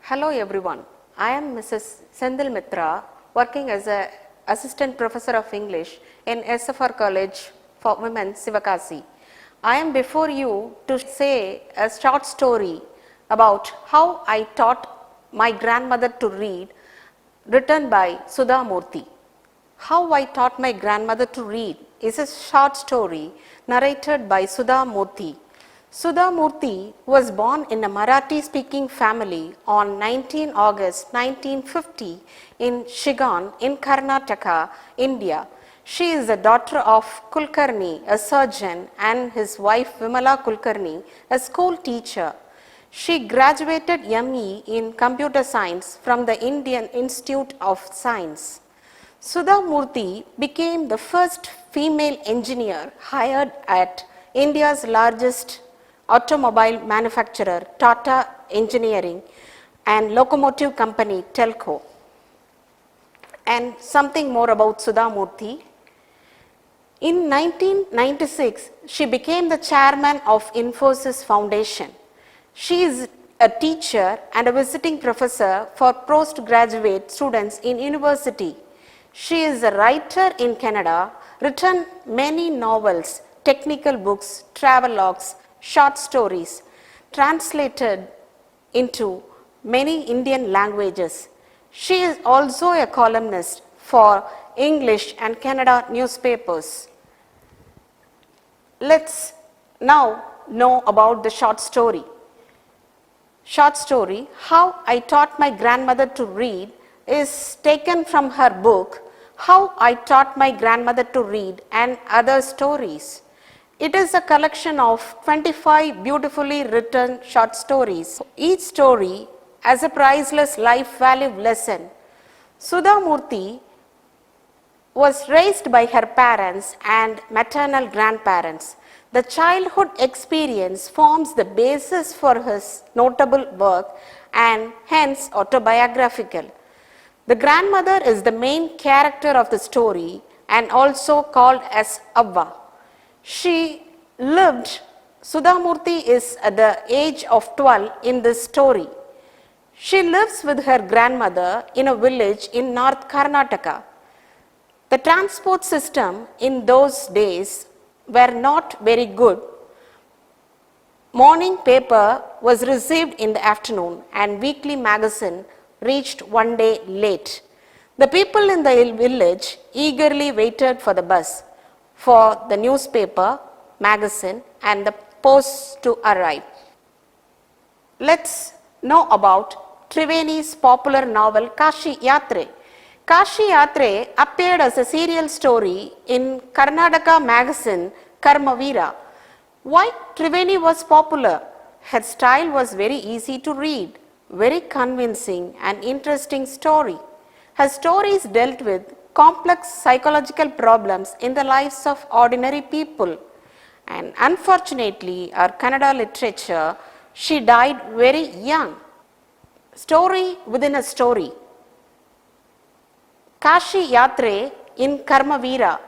Hello everyone, I am Mrs.J.Senthil Mithra, working as an Assistant Professor of English in SFR College for Women, Sivakasi. I am before you to say a short story about how I taught my grandmother to read, written by Sudha Murthy. How I taught my grandmother to read is a short story narrated by Sudha Murthy. Sudha Murthy was born in a Marathi speaking family on 19 August 1950 in Shigan in Karnataka, India. She is the daughter of Kulkarni, a surgeon, and his wife Vimala Kulkarni, a school teacher. She graduated ME in computer science from the Indian Institute of Science. Sudha Murthy became the first female engineer hired at India's largest automobile manufacturer Tata Engineering and locomotive company Telco. And something more about Sudha Murthy. In 1996, she became the chairman of Infosys Foundation. She is a teacher and a visiting professor for postgraduate students in university. She is a writer in Canada, written many novels, technical books, travelogues, short stories, translated into many Indian languages. She is also a columnist for English and Kannada newspapers. Let's now know about the short story. Short story, How I Taught My Grandmother to Read, is taken from her book, How I Taught My Grandmother to Read and Other Stories. It is a collection of 25 beautifully written short stories. Each story has a priceless life value lesson. Sudha Murthy was raised by her parents and maternal grandparents. The childhood experience forms the basis for his notable work and hence autobiographical. The grandmother is the main character of the story and also called as Avva. Sudha Murthy is at the age of 12 in this story. She lives with her grandmother in a village in North Karnataka. The transport system in those days were not very good. Morning paper was received in the afternoon and weekly magazine reached one day late. The people in the village eagerly waited for the bus, for the newspaper, magazine and the post to arrive. Let's know about Triveni's popular novel Kashi Yatre. Kashi Yatre appeared as a serial story in Karnataka magazine Karmavira. Why Triveni was popular? Her style was very easy to read, very convincing and interesting story. Her stories dealt with complex psychological problems in the lives of ordinary people. And unfortunately, our Kannada literature, she died very young. Story within a story. Kashi Yatre in Karmavira.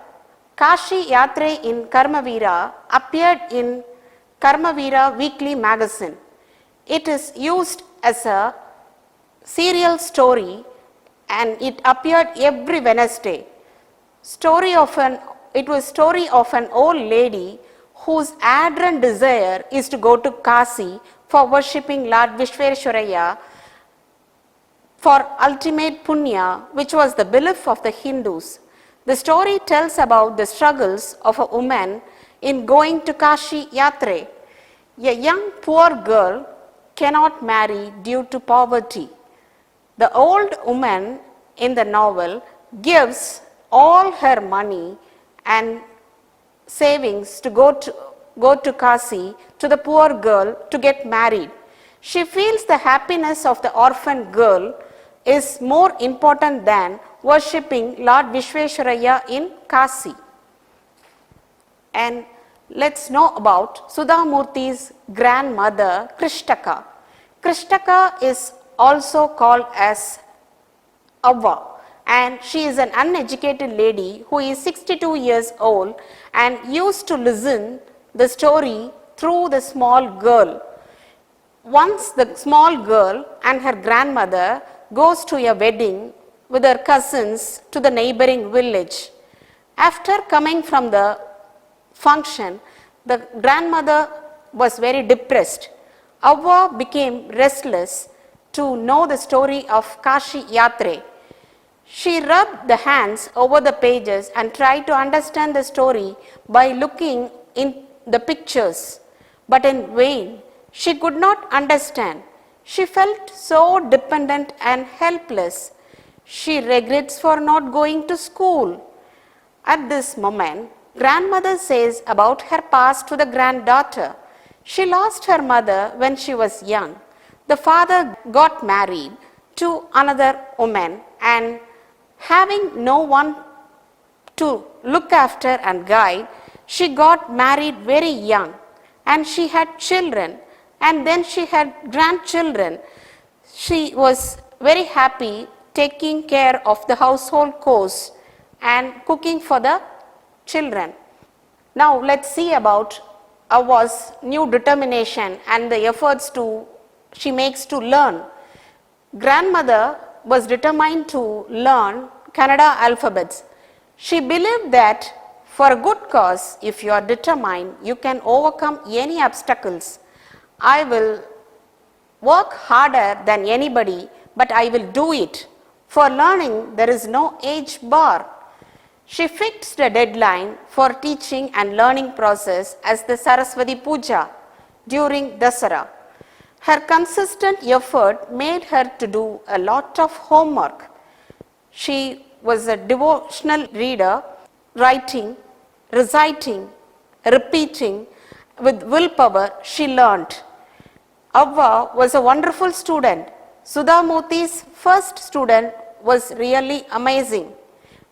Kashi Yatre in Karmavira appeared in Karmavira weekly magazine. It is used as a serial story and it appeared every Wednesday. It was story of an old lady whose ardent desire is to go to Kasi for worshipping Lord Vishveshwaraya for ultimate punya, which was the belief of the Hindus. The story tells about the struggles of a woman in going to Kashi Yatre. A young poor girl cannot marry due to poverty. The old woman in the novel gives all her money and savings to go to Kasi to the poor girl to get married. She feels the happiness of the orphan girl is more important than worshipping Lord Vishveshwaraya in Kasi. And let's know about Sudha Murthy's grandmother Krishtaka. Krishtaka is also called as Avva, and she is an uneducated lady who is 62 years old and used to listen the story through the small girl. Once the small girl and her grandmother goes to a wedding with her cousins to the neighboring village. After coming from the function, the grandmother was very depressed. Avva became restless to know the story of Kashi Yatre. She rubbed the hands over the pages and tried to understand the story by looking in the pictures, but in vain. She could not understand. She felt so dependent and helpless. She regrets for not going to school. At this moment, grandmother says about her past to the granddaughter. She lost her mother when she was young. The father got married to another woman, and having no one to look after and guide, she got married very young, and she had children, and then she had grandchildren. She was very happy taking care of the household chores and cooking for the children. Now let's see about Avva's new determination and the efforts she makes to learn. Grandmother was determined to learn Kannada alphabets. She believed that for a good cause, if you are determined, you can overcome any obstacles. I will work harder than anybody, but I will do it. For learning, there is no age bar. She fixed a deadline for teaching and learning process as the Saraswati Puja during Dasara. Her consistent effort made her to do a lot of homework. She was a devotional reader, writing, reciting, repeating. With willpower, she learnt. Avva was a wonderful student. Sudhamurthi's first student was really amazing.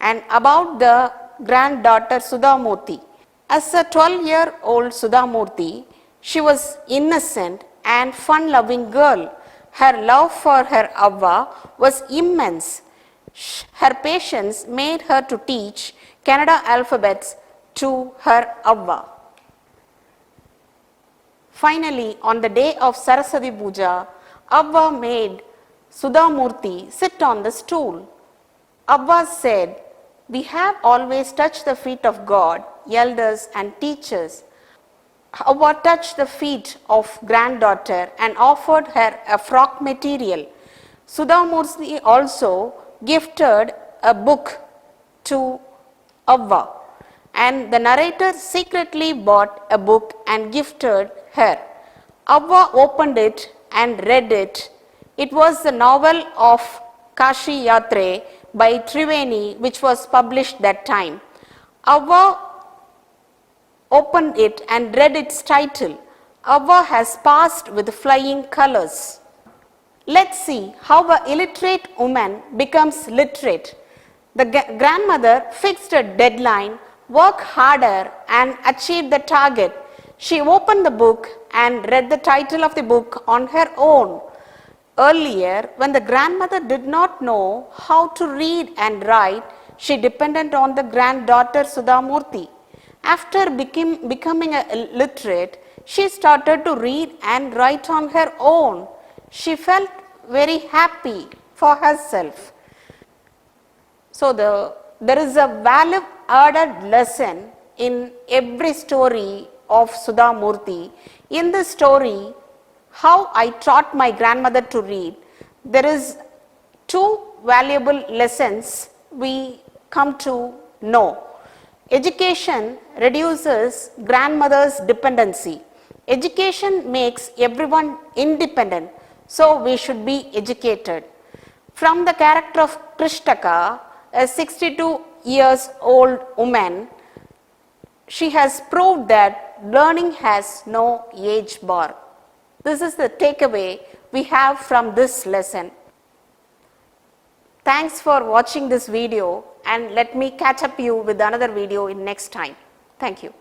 And about the granddaughter Sudhamurthi. As a 12-year-old Sudhamurthi, she was innocent and fun-loving girl. Her love for her Avva was immense. Her patience made her to teach Kannada alphabets to her Avva. Finally, on the day of Saraswati Puja, Avva made Sudhamurthi sit on the stool. Avva said, "We have always touched the feet of God, elders and teachers." Avva touched the feet of granddaughter and offered her a frock material. Sudhamurti also gifted a book to Avva, and the narrator secretly bought a book and gifted her. Avva opened it and read it. It was the novel of Kashi Yatre by Triveni, which was published that time. Avva opened it and read its title. Avva has passed with flying colors. Let's see how an illiterate woman becomes literate. The grandmother fixed a deadline, worked harder and achieved the target. She opened the book and read the title of the book on her own. Earlier, when the grandmother did not know how to read and write, she depended on the granddaughter Sudhamurti. After becoming literate, she started to read and write on her own. She felt very happy for herself. So there is a value-added lesson in every story of Sudhamurti. In this story, how I taught my grandmother to read, there is two valuable lessons we come to know. Education reduces grandmother's dependency. Education makes everyone independent, so we should be educated. From the character of Krishtaka, a 62 years old woman, she has proved that learning has no age bar. This is the takeaway we have from this lesson. Thanks for watching this video, and let me catch up you with another video in next time. Thank you.